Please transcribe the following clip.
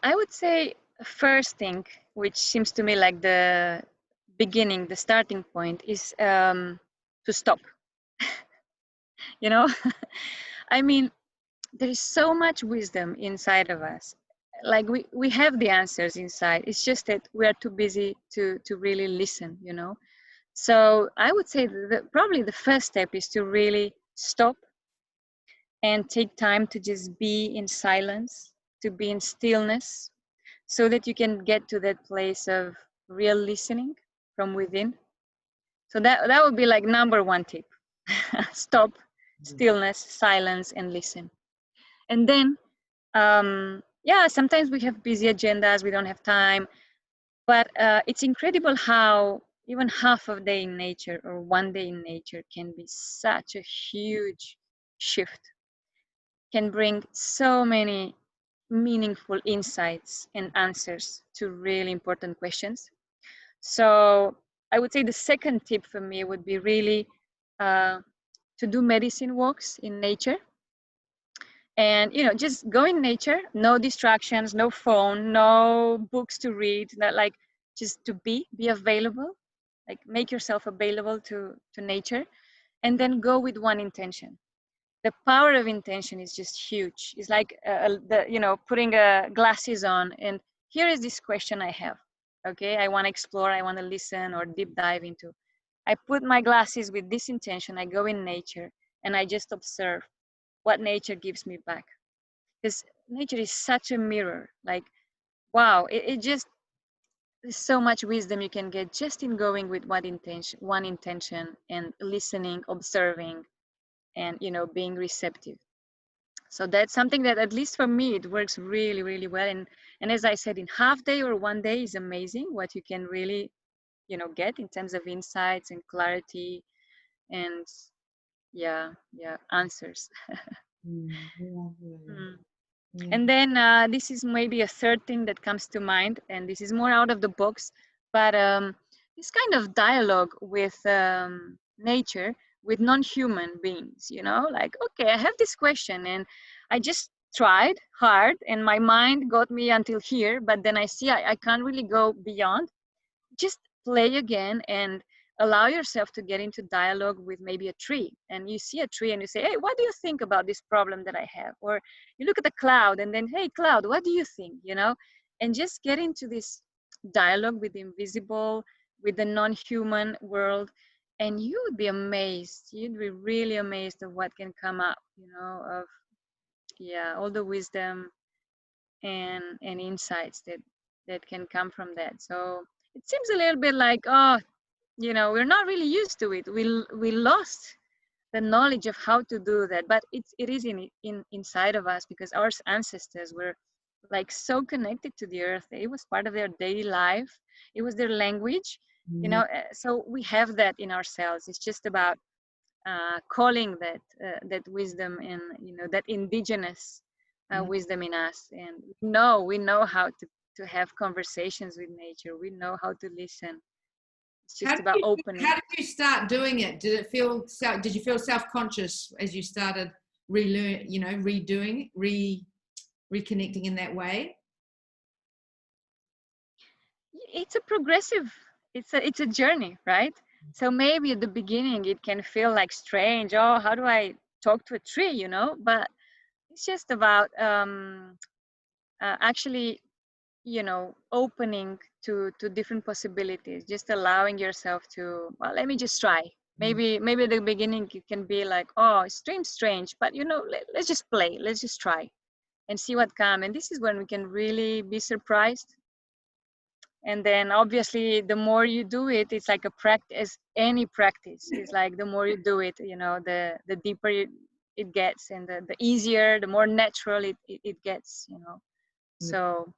I would say first thing, which seems to me like the beginning, the starting point, is to stop. You know, I mean, there is so much wisdom inside of us. Like we have the answers inside. It's just that we are too busy to really listen. You know, so I would say that probably the first step is to really stop and take time to just be in silence, to be in stillness, so that you can get to that place of real listening from within. So that would be like number one tip. Stop, stillness, silence, and listen. And then yeah, sometimes we have busy agendas, we don't have time, but it's incredible how even half a day in nature or one day in nature can be such a huge shift, can bring so many meaningful insights and answers to really important questions. So I would say the second tip for me would be really to do medicine walks in nature. And just go in nature, no distractions, no phone, no books to read, not like, just to be available, like make yourself available to nature, and then go with one intention. The power of intention is just huge. It's like putting glasses on, and here is this question I have. Okay, I want to explore, I want to listen or deep dive into. I put my glasses with this intention, I go in nature, and I just observe what nature gives me back, because nature is such a mirror. Like, wow, it just, there's so much wisdom you can get just in going with one intention, and listening, observing, and being receptive. So that's something that, at least for me, it works really, really well. And as I said, in half day or one day is amazing what you can really get in terms of insights and clarity, and yeah, answers. Mm. And then this is maybe a third thing that comes to mind, and this is more out of the box, but this kind of dialogue with nature, with non-human beings, like, okay, I have this question, and I just tried hard, and my mind got me until here, but then I see I can't really go beyond. Just play again and allow yourself to get into dialogue with maybe a tree, and you see a tree and you say, hey, what do you think about this problem that I have? Or you look at the cloud and then, hey, cloud, what do you think? And just get into this dialogue with the invisible, with the non-human world, and you would be amazed. You'd be really amazed of what can come up, of all the wisdom and insights that can come from that. So it seems a little bit like, oh, we're not really used to it. We lost the knowledge of how to do that, but it is inside of us, because our ancestors were like so connected to the earth. It was part of their daily life. It was their language. So we have that in ourselves. It's just about calling that wisdom, and that indigenous wisdom in us. And we know how to have conversations with nature. We know how to listen. It's just about opening. How did you start doing it? Did you feel self-conscious as you started reconnecting in that way? It's a progressive, it's a journey, right? So maybe at the beginning it can feel like strange. Oh, how do I talk to a tree, but it's just about actually opening to different possibilities, just allowing yourself to, well, let me just try. Maybe at the beginning it can be like, oh, it seems strange, but let's just play, let's just try and see what comes. And this is when we can really be surprised. And then obviously the more you do it, it's like a practice. Any practice is like, the more you do it, the deeper it gets, and the easier, the more natural it gets. So